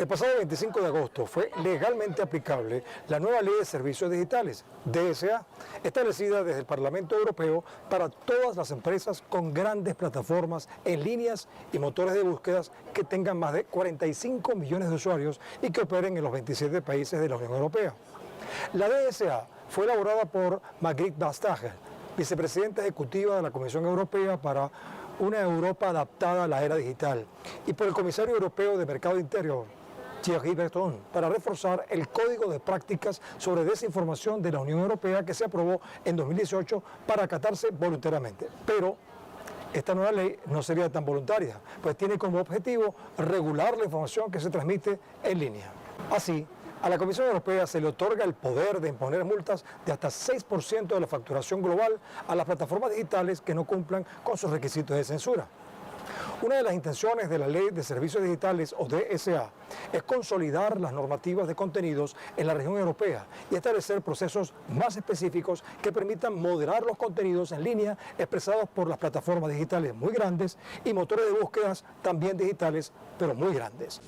El pasado 25 de agosto fue legalmente aplicable la nueva Ley de Servicios Digitales, DSA, establecida desde el Parlamento Europeo para todas las empresas con grandes plataformas en líneas y motores de búsquedas que tengan más de 45 millones de usuarios y que operen en los 27 países de la Unión Europea. La DSA fue elaborada por Margrethe Vestager, vicepresidenta ejecutiva de la Comisión Europea para una Europa adaptada a la era digital, y por el comisario europeo de Mercado Interior, Thierry Breton, para reforzar el Código de Prácticas sobre Desinformación de la Unión Europea que se aprobó en 2018 para acatarse voluntariamente. Pero esta nueva ley no sería tan voluntaria, pues tiene como objetivo regular la información que se transmite en línea. Así, a la Comisión Europea se le otorga el poder de imponer multas de hasta 6% de la facturación global a las plataformas digitales que no cumplan con sus requisitos de censura. Una de las intenciones de la Ley de Servicios Digitales, o DSA, es consolidar las normativas de contenidos en la región europea y establecer procesos más específicos que permitan moderar los contenidos en línea expresados por las plataformas digitales muy grandes y motores de búsquedas también digitales, pero muy grandes.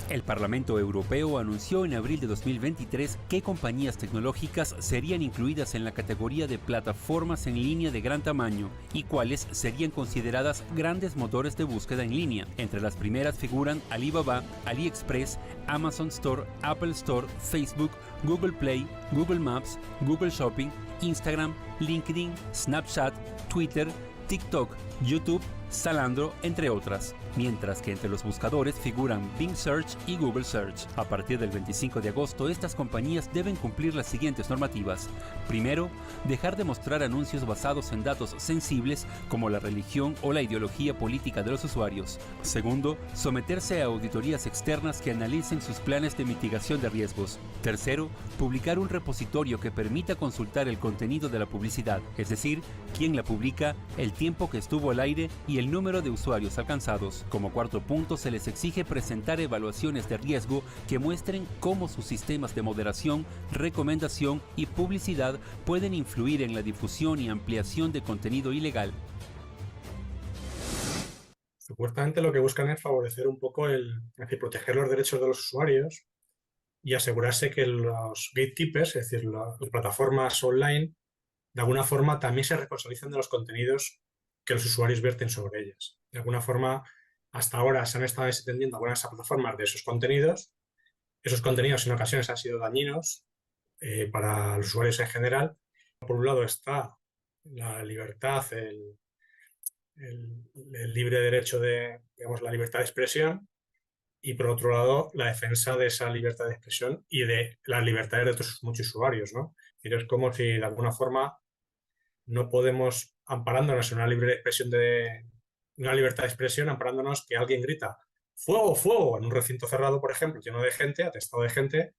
El Parlamento Europeo anunció en abril de 2023 qué compañías tecnológicas serían incluidas en la categoría de plataformas en línea de gran tamaño y cuáles serían consideradas grandes motores de búsqueda en línea. Entre las primeras figuran Alibaba, AliExpress, Amazon Store, Apple Store, Facebook, Google Play, Google Maps, Google Shopping, Instagram, LinkedIn, Snapchat, Twitter, TikTok, YouTube, Zalando, entre otras, mientras que entre los buscadores figuran Bing Search y Google Search. A partir del 25 de agosto, estas compañías deben cumplir las siguientes normativas. Primero, dejar de mostrar anuncios basados en datos sensibles como la religión o la ideología política de los usuarios. Segundo, someterse a auditorías externas que analicen sus planes de mitigación de riesgos. Tercero, publicar un repositorio que permita consultar el contenido de la publicidad, es decir, quién la publica, el tiempo que estuvo al aire y el número de usuarios alcanzados. Como cuarto punto, se les exige presentar evaluaciones de riesgo que muestren cómo sus sistemas de moderación, recomendación y publicidad pueden influir en la difusión y ampliación de contenido ilegal. Supuestamente lo que buscan es favorecer un poco es decir, proteger los derechos de los usuarios y asegurarse que los gatekeepers, es decir, las plataformas online, de alguna forma también se responsabilizan de los contenidos que los usuarios vierten sobre ellas. De alguna forma, hasta ahora se han estado desentendiendo algunas plataformas de esos contenidos. Esos contenidos en ocasiones han sido dañinos para los usuarios en general. Por un lado está la libertad, el libre derecho de, digamos, la libertad de expresión, y por otro lado la defensa de esa libertad de expresión y de las libertades de otros muchos usuarios, ¿no? Es como si de alguna forma no podemos, amparándonos en una libre expresión una libertad de expresión, amparándonos que alguien grita ¡fuego, fuego! En un recinto cerrado, por ejemplo, lleno de gente, atestado de gente,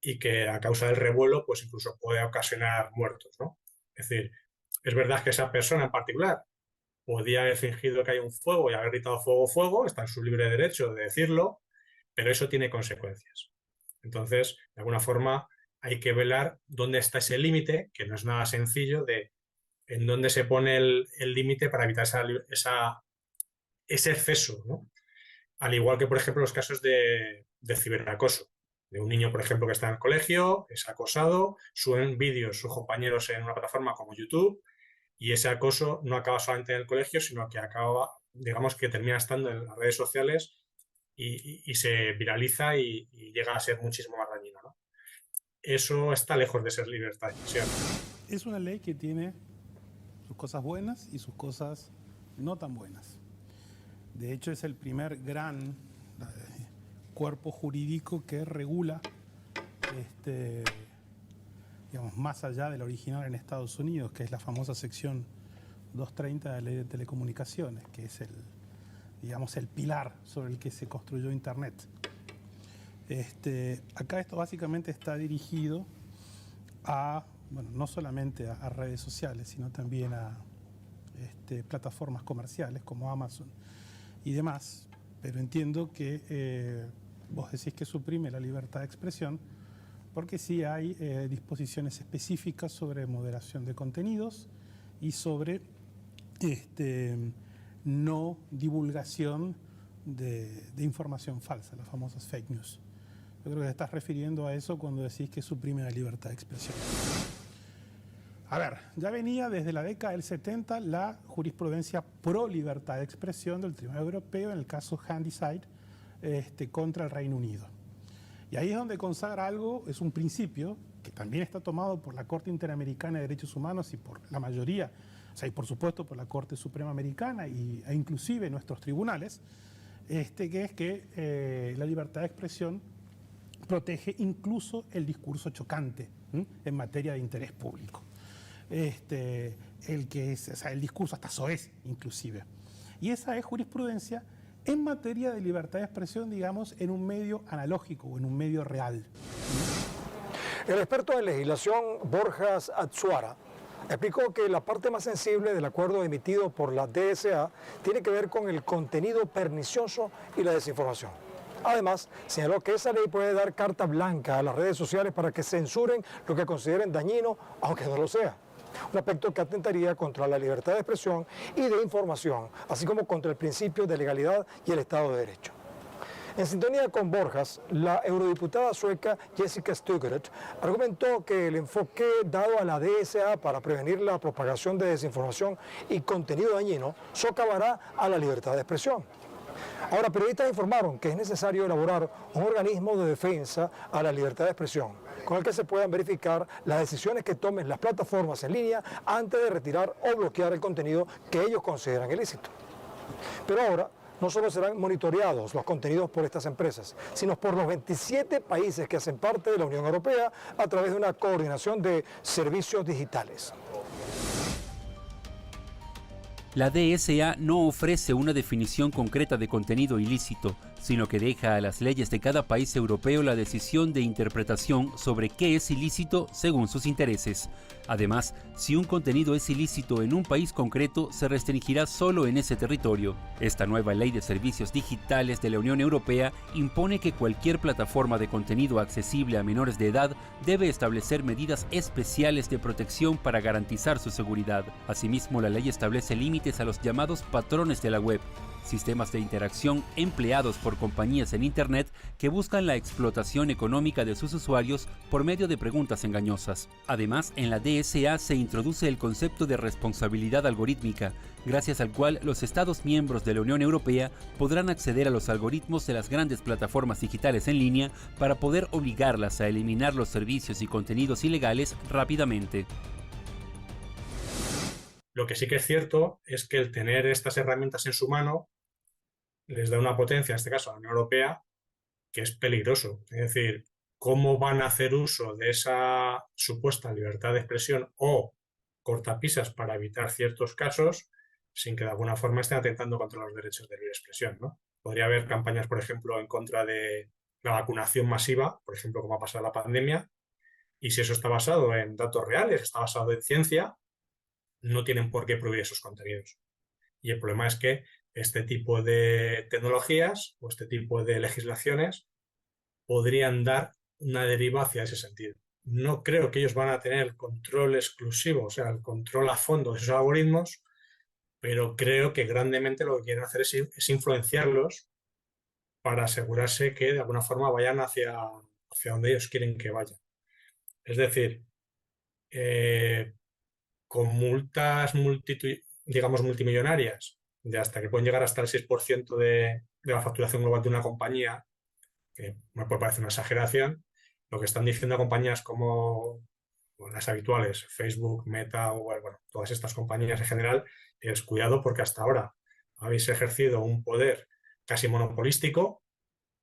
y que a causa del revuelo, pues incluso puede ocasionar muertos, ¿no? Es decir, es verdad que esa persona en particular podía haber fingido que hay un fuego y haber gritado fuego, fuego, está en su libre derecho de decirlo, pero eso tiene consecuencias. Entonces, de alguna forma, hay que velar dónde está ese límite, que no es nada sencillo, de en dónde se pone el límite para evitar ese exceso, ¿no? Al igual que, por ejemplo, los casos de ciberacoso. De un niño, por ejemplo, que está en el colegio, es acosado, suben vídeos sus compañeros en una plataforma como YouTube, y ese acoso no acaba solamente en el colegio, sino que acaba, digamos, que termina estando en las redes sociales y se viraliza y llega a ser muchísimo más dañino, ¿no? Eso está lejos de ser libertad de expresión. Es una ley que tiene sus cosas buenas y sus cosas no tan buenas. De hecho, es el primer gran cuerpo jurídico que regula, digamos, más allá del original en Estados Unidos, que es la famosa sección 230 de la Ley de Telecomunicaciones, que es digamos, el pilar sobre el que se construyó Internet. Acá esto básicamente está dirigido a bueno, no solamente a redes sociales, sino también a plataformas comerciales como Amazon y demás. Pero entiendo que vos decís que suprime la libertad de expresión, porque sí hay disposiciones específicas sobre moderación de contenidos y sobre no divulgación de información falsa, las famosas fake news. Yo creo que te estás refiriendo a eso cuando decís que suprime la libertad de expresión. A ver, ya venía desde la década del 70 la jurisprudencia pro libertad de expresión del Tribunal Europeo en el caso Handyside contra el Reino Unido. Y ahí es donde consagra algo, es un principio que también está tomado por la Corte Interamericana de Derechos Humanos y por la mayoría, o sea, y por supuesto por la Corte Suprema Americana e inclusive nuestros tribunales, que es que la libertad de expresión protege incluso el discurso chocante en materia de interés público. El discurso hasta soez inclusive. Y esa es jurisprudencia en materia de libertad de expresión, digamos, en un medio analógico o en un medio real. El experto en legislación Borjas Atsuara explicó que la parte más sensible del acuerdo emitido por la DSA tiene que ver con el contenido pernicioso y la desinformación. Además, señaló que esa ley puede dar carta blanca a las redes sociales para que censuren lo que consideren dañino, aunque no lo sea. Un aspecto que atentaría contra la libertad de expresión y de información, así como contra el principio de legalidad y el Estado de Derecho. En sintonía con Borjas, la eurodiputada sueca Jessica Stugeret argumentó que el enfoque dado a la DSA para prevenir la propagación de desinformación y contenido dañino socavará a la libertad de expresión. Ahora, periodistas informaron que es necesario elaborar un organismo de defensa a la libertad de expresión, con el que se puedan verificar las decisiones que tomen las plataformas en línea antes de retirar o bloquear el contenido que ellos consideran ilícito. Pero ahora, no solo serán monitoreados los contenidos por estas empresas, sino por los 27 países que hacen parte de la Unión Europea a través de una coordinación de servicios digitales. La DSA no ofrece una definición concreta de contenido ilícito, sino que deja a las leyes de cada país europeo la decisión de interpretación sobre qué es ilícito según sus intereses. Además, si un contenido es ilícito en un país concreto, se restringirá solo en ese territorio. Esta nueva ley de servicios digitales de la Unión Europea impone que cualquier plataforma de contenido accesible a menores de edad debe establecer medidas especiales de protección para garantizar su seguridad. Asimismo, la ley establece límites a los llamados patrones de la web, sistemas de interacción empleados por compañías en Internet que buscan la explotación económica de sus usuarios por medio de preguntas engañosas. Además, en la DSA se introduce el concepto de responsabilidad algorítmica, gracias al cual los Estados miembros de la Unión Europea podrán acceder a los algoritmos de las grandes plataformas digitales en línea para poder obligarlas a eliminar los servicios y contenidos ilegales rápidamente. Lo que sí que es cierto es que el tener estas herramientas en su mano les da una potencia, en este caso a la Unión Europea, que es peligroso. Es decir, cómo van a hacer uso de esa supuesta libertad de expresión o cortapisas para evitar ciertos casos sin que de alguna forma estén atentando contra los derechos de libre expresión, ¿no? Podría haber campañas, por ejemplo, en contra de la vacunación masiva, por ejemplo, como ha pasado la pandemia, y si eso está basado en datos reales, está basado en ciencia, no tienen por qué prohibir esos contenidos. Y el problema es que este tipo de tecnologías o este tipo de legislaciones podrían dar una deriva hacia ese sentido. No creo que ellos van a tener el control exclusivo, o sea, el control a fondo de esos algoritmos, pero creo que grandemente lo que quieren hacer es influenciarlos para asegurarse que de alguna forma vayan hacia donde ellos quieren que vayan. Es decir, con multas digamos multimillonarias, de hasta que pueden llegar hasta el 6% de la facturación global de una compañía, que me puede parecer una exageración, lo que están diciendo a compañías como las habituales, Facebook, Meta, o bueno, todas estas compañías en general, es cuidado porque hasta ahora habéis ejercido un poder casi monopolístico,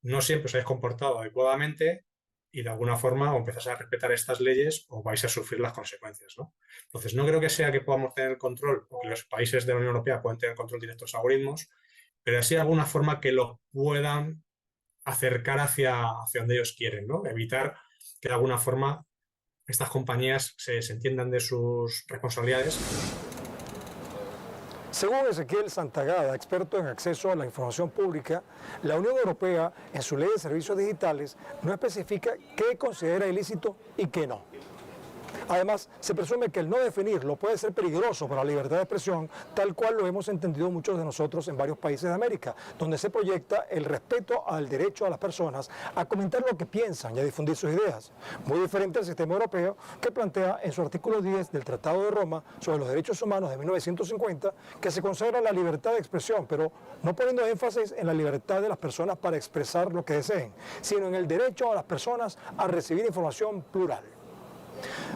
no siempre os habéis comportado adecuadamente y de alguna forma o empezáis a respetar estas leyes o vais a sufrir las consecuencias, ¿no? Entonces, no creo que sea que podamos tener el control o que los países de la Unión Europea puedan tener control directo de los algoritmos, pero así de alguna forma que los puedan acercar hacia donde ellos quieren, ¿no? Evitar que de alguna forma estas compañías se entiendan de sus responsabilidades. Según Ezequiel Santagada, experto en acceso a la información pública, la Unión Europea, en su ley de servicios digitales, no especifica qué considera ilícito y qué no. Además, se presume que el no definirlo puede ser peligroso para la libertad de expresión, tal cual lo hemos entendido muchos de nosotros en varios países de América, donde se proyecta el respeto al derecho a las personas a comentar lo que piensan y a difundir sus ideas. Muy diferente al sistema europeo, que plantea en su artículo 10 del Tratado de Roma sobre los derechos humanos de 1950, que se consagra la libertad de expresión, pero no poniendo énfasis en la libertad de las personas para expresar lo que deseen, sino en el derecho a las personas a recibir información plural.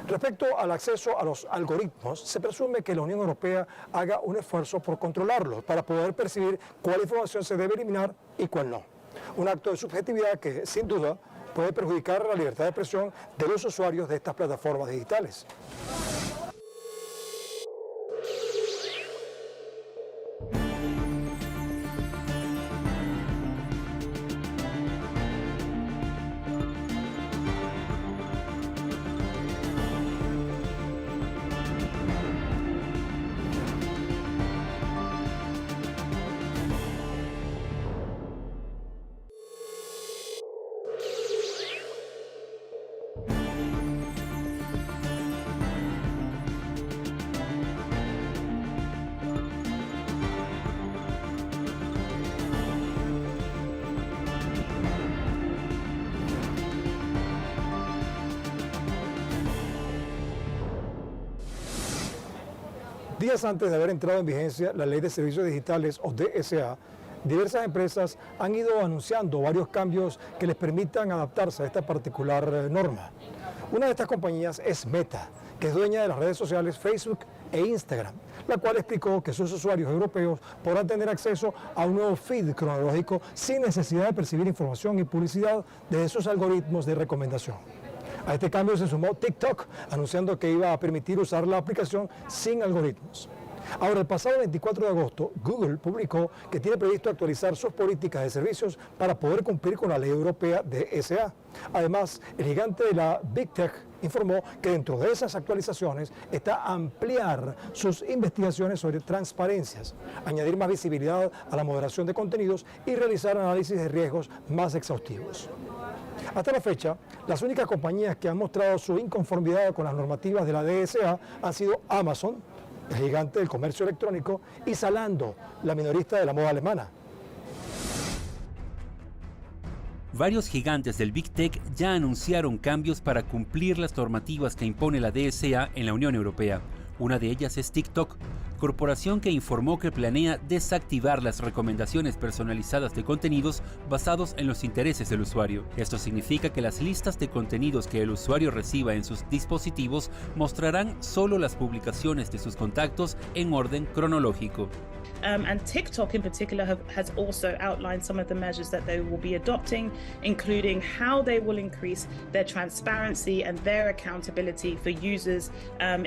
Respecto al acceso a los algoritmos, se presume que la Unión Europea haga un esfuerzo por controlarlos para poder percibir cuál información se debe eliminar y cuál no. Un acto de subjetividad que, sin duda, puede perjudicar la libertad de expresión de los usuarios de estas plataformas digitales. Días antes de haber entrado en vigencia la Ley de Servicios Digitales, o DSA, diversas empresas han ido anunciando varios cambios que les permitan adaptarse a esta particular norma. Una de estas compañías es Meta, que es dueña de las redes sociales Facebook e Instagram, la cual explicó que sus usuarios europeos podrán tener acceso a un nuevo feed cronológico sin necesidad de percibir información y publicidad de sus algoritmos de recomendación. A este cambio se sumó TikTok, anunciando que iba a permitir usar la aplicación sin algoritmos. Ahora, el pasado 24 de agosto, Google publicó que tiene previsto actualizar sus políticas de servicios para poder cumplir con la ley europea DSA. Además, el gigante de la Big Tech informó que dentro de esas actualizaciones está ampliar sus investigaciones sobre transparencias, añadir más visibilidad a la moderación de contenidos y realizar análisis de riesgos más exhaustivos. Hasta la fecha, las únicas compañías que han mostrado su inconformidad con las normativas de la DSA han sido Amazon, el gigante del comercio electrónico, y Zalando, la minorista de la moda alemana. Varios gigantes del Big Tech ya anunciaron cambios para cumplir las normativas que impone la DSA en la Unión Europea. Una de ellas es TikTok, corporación que informó que planea desactivar las recomendaciones personalizadas de contenidos basados en los intereses del usuario. Esto significa que las listas de contenidos que el usuario reciba en sus dispositivos mostrarán solo las publicaciones de sus contactos en orden cronológico. And TikTok in particular has also outlined some of the measures that they will be adopting, including how they will increase their transparency and their accountability for users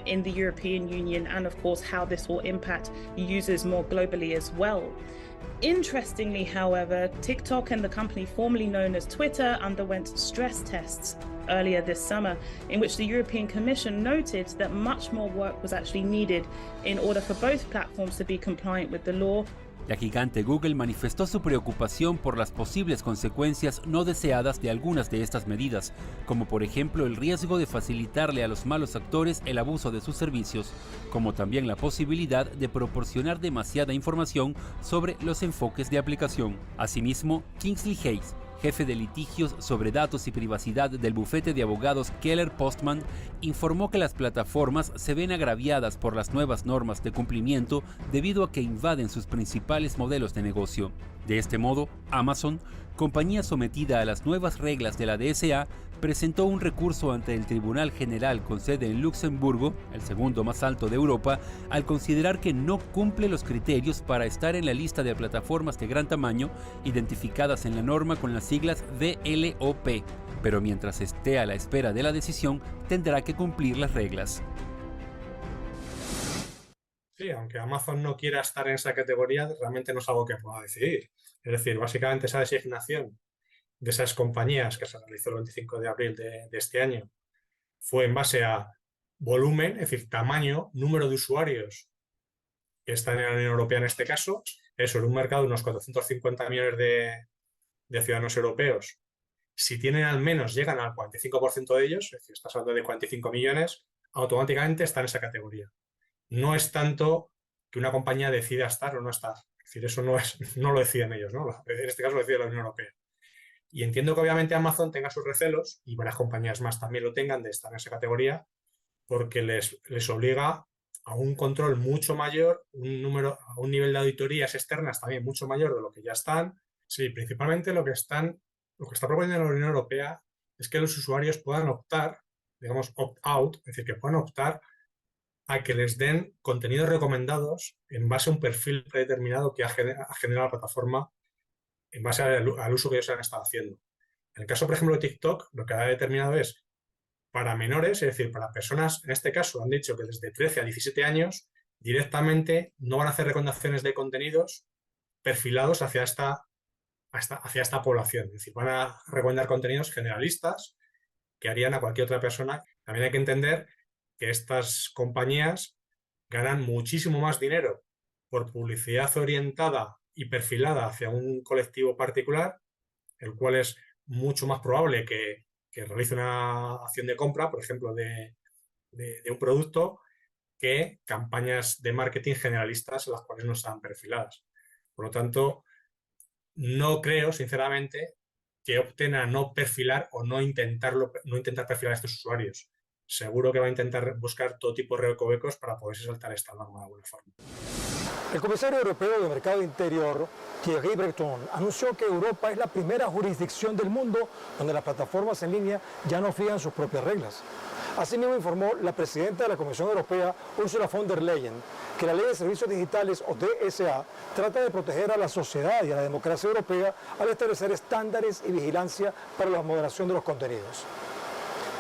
in the European Union, and of course how this will impact users more globally as well. Interestingly, however, TikTok and the company formerly known as Twitter underwent stress tests earlier this summer, in which the European Commission noted that much more work was actually needed in order for both platforms to be compliant with the law. La gigante Google manifestó su preocupación por las posibles consecuencias no deseadas de algunas de estas medidas, como por ejemplo el riesgo de facilitarle a los malos actores el abuso de sus servicios, como también la posibilidad de proporcionar demasiada información sobre los enfoques de aplicación. Asimismo, Kingsley Hayes, jefe de litigios sobre datos y privacidad del bufete de abogados Keller Postman, informó que las plataformas se ven agraviadas por las nuevas normas de cumplimiento debido a que invaden sus principales modelos de negocio. De este modo, Amazon, compañía sometida a las nuevas reglas de la DSA, presentó un recurso ante el Tribunal General con sede en Luxemburgo, el segundo más alto de Europa, al considerar que no cumple los criterios para estar en la lista de plataformas de gran tamaño identificadas en la norma con las siglas VLOP, pero mientras esté a la espera de la decisión, tendrá que cumplir las reglas. Sí, aunque Amazon no quiera estar en esa categoría, realmente no es algo que pueda decidir. Es decir, básicamente esa designación de esas compañías que se realizó el 25 de abril de este año fue en base a volumen, es decir, tamaño, número de usuarios que están en la Unión Europea en este caso. Eso, en un mercado de unos 450 millones de ciudadanos europeos. Si tienen al menos, llegan al 45% de ellos, es decir, estás hablando de 45 millones, automáticamente está en esa categoría. No es tanto que una compañía decida estar o no estar. Es decir, eso no lo deciden ellos, ¿no? En este caso lo decide la Unión Europea. Y entiendo que obviamente Amazon tenga sus recelos, y varias compañías más también lo tengan, de estar en esa categoría, porque les obliga a un control mucho mayor, a un nivel de auditorías externas también mucho mayor de lo que ya están. Sí, principalmente lo que está proponiendo la Unión Europea es que los usuarios puedan optar, digamos, opt-out, es decir, que puedan optar a que les den contenidos recomendados en base a un perfil predeterminado que ha generado la plataforma en base al uso que ellos han estado haciendo. En el caso, por ejemplo, de TikTok, lo que ha determinado es para menores, es decir, para personas, en este caso han dicho que desde 13 a 17 años directamente no van a hacer recomendaciones de contenidos perfilados hacia esta población. Es decir, van a recomendar contenidos generalistas que harían a cualquier otra persona. También hay que entender que estas compañías ganan muchísimo más dinero por publicidad orientada y perfilada hacia un colectivo particular, el cual es mucho más probable que realice una acción de compra, por ejemplo, de un producto, que campañas de marketing generalistas en las cuales no están perfiladas. Por lo tanto, no creo, sinceramente, que opten a no perfilar o no intentar perfilar a estos usuarios. Seguro que va a intentar buscar todo tipo de recovecos para poderse saltar esta norma de alguna forma. El comisario europeo de Mercado Interior, Thierry Breton, anunció que Europa es la primera jurisdicción del mundo donde las plataformas en línea ya no fijan sus propias reglas. Asimismo informó la presidenta de la Comisión Europea, Ursula von der Leyen, que la Ley de Servicios Digitales, o DSA, trata de proteger a la sociedad y a la democracia europea al establecer estándares y vigilancia para la moderación de los contenidos.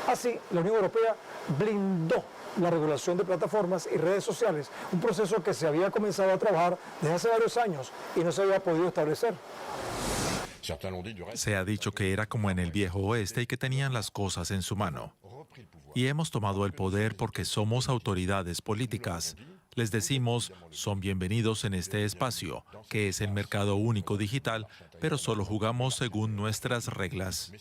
Así, la Unión Europea blindó la regulación de plataformas y redes sociales, un proceso que se había comenzado a trabajar desde hace varios años y no se había podido establecer. Se ha dicho que era como en el viejo oeste y que tenían las cosas en su mano. Y hemos tomado el poder porque somos autoridades políticas. Les decimos, son bienvenidos en este espacio, que es el mercado único digital, pero solo jugamos según nuestras reglas.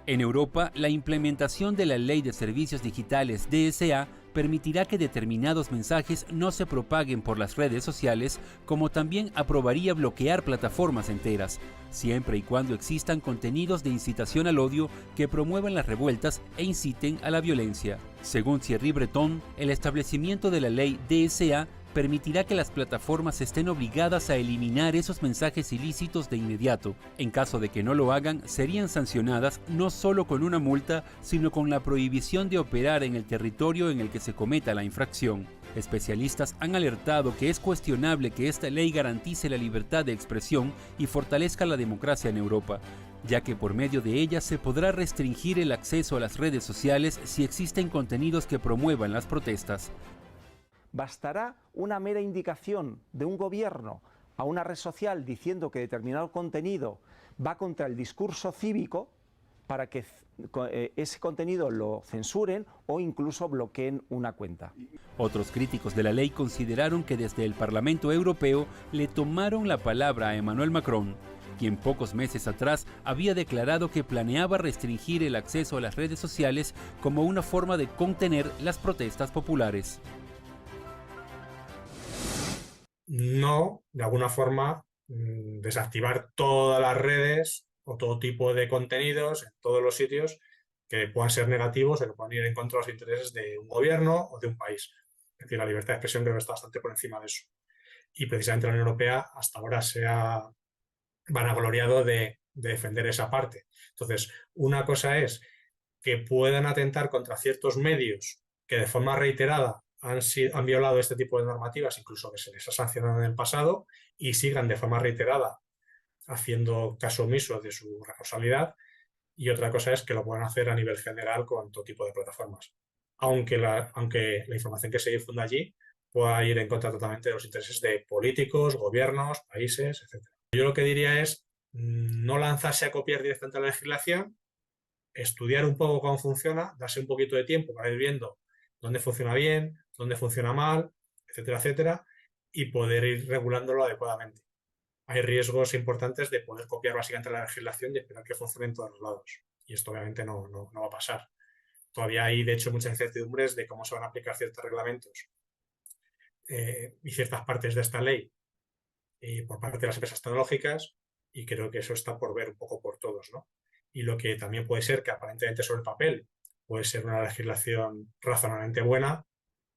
En Europa, la implementación de la Ley de Servicios Digitales DSA permitirá que determinados mensajes no se propaguen por las redes sociales, como también aprobaría bloquear plataformas enteras, siempre y cuando existan contenidos de incitación al odio que promuevan las revueltas e inciten a la violencia. Según Thierry Breton, el establecimiento de la ley DSA permitirá que las plataformas estén obligadas a eliminar esos mensajes ilícitos de inmediato. En caso de que no lo hagan, serían sancionadas no solo con una multa, sino con la prohibición de operar en el territorio en el que se cometa la infracción. Especialistas han alertado que es cuestionable que esta ley garantice la libertad de expresión y fortalezca la democracia en Europa, ya que por medio de ella se podrá restringir el acceso a las redes sociales si existen contenidos que promuevan las protestas. Bastará una mera indicación de un gobierno a una red social diciendo que determinado contenido va contra el discurso cívico para que ese contenido lo censuren o incluso bloqueen una cuenta. Otros críticos de la ley consideraron que desde el Parlamento Europeo le tomaron la palabra a Emmanuel Macron, quien pocos meses atrás había declarado que planeaba restringir el acceso a las redes sociales como una forma de contener las protestas populares. No, de alguna forma, desactivar todas las redes o todo tipo de contenidos en todos los sitios que puedan ser negativos o que puedan ir en contra de los intereses de un gobierno o de un país. Es decir, la libertad de expresión creo que está bastante por encima de eso. Y precisamente la Unión Europea hasta ahora se ha vanagloriado de defender esa parte. Entonces, una cosa es que puedan atentar contra ciertos medios que de forma reiterada han violado este tipo de normativas, incluso que se les ha sancionado en el pasado, y sigan de forma reiterada haciendo caso omiso de su responsabilidad. Y otra cosa es que lo puedan hacer a nivel general con todo tipo de plataformas, aunque la información que se difunda allí pueda ir en contra totalmente de los intereses de políticos, gobiernos, países, etc. Yo lo que diría es no lanzarse a copiar directamente la legislación, estudiar un poco cómo funciona, darse un poquito de tiempo para ir viendo dónde funciona bien, dónde funciona mal, etcétera, etcétera, y poder ir regulándolo adecuadamente. Hay riesgos importantes de poder copiar básicamente la legislación y esperar que funcione en todos los lados. Y esto obviamente no va a pasar. Todavía hay, de hecho, muchas incertidumbres de cómo se van a aplicar ciertos reglamentos y ciertas partes de esta ley por parte de las empresas tecnológicas, y creo que eso está por ver un poco por todos, ¿no? Y lo que también puede ser que aparentemente sobre el papel puede ser una legislación razonablemente buena,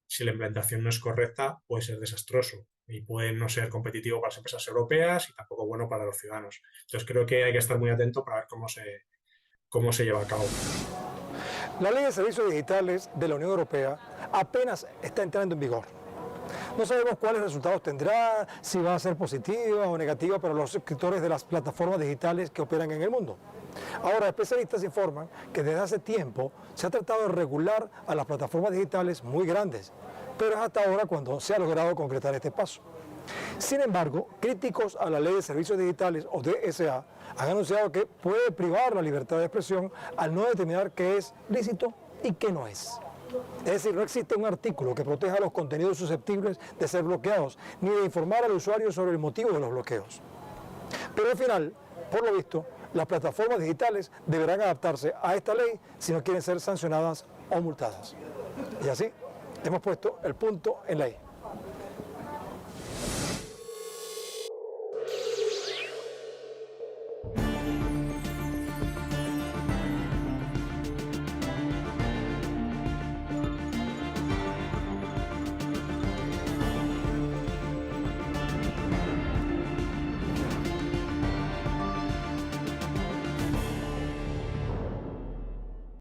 si la implementación no es correcta puede ser desastroso y puede no ser competitivo para las empresas europeas y tampoco bueno para los ciudadanos. Entonces creo que hay que estar muy atento para ver cómo se lleva a cabo. La Ley de Servicios Digitales de la Unión Europea apenas está entrando en vigor. No sabemos cuáles resultados tendrá, si va a ser positiva o negativa para los suscriptores de las plataformas digitales que operan en el mundo. Ahora, especialistas informan que desde hace tiempo se ha tratado de regular a las plataformas digitales muy grandes, pero es hasta ahora cuando se ha logrado concretar este paso. Sin embargo, críticos a la Ley de Servicios Digitales, o DSA, han anunciado que puede privar la libertad de expresión al no determinar qué es lícito y qué no es. Es decir, no existe un artículo que proteja los contenidos susceptibles de ser bloqueados, ni de informar al usuario sobre el motivo de los bloqueos. Pero al final, por lo visto, las plataformas digitales deberán adaptarse a esta ley si no quieren ser sancionadas o multadas. Y así hemos puesto el punto en la I.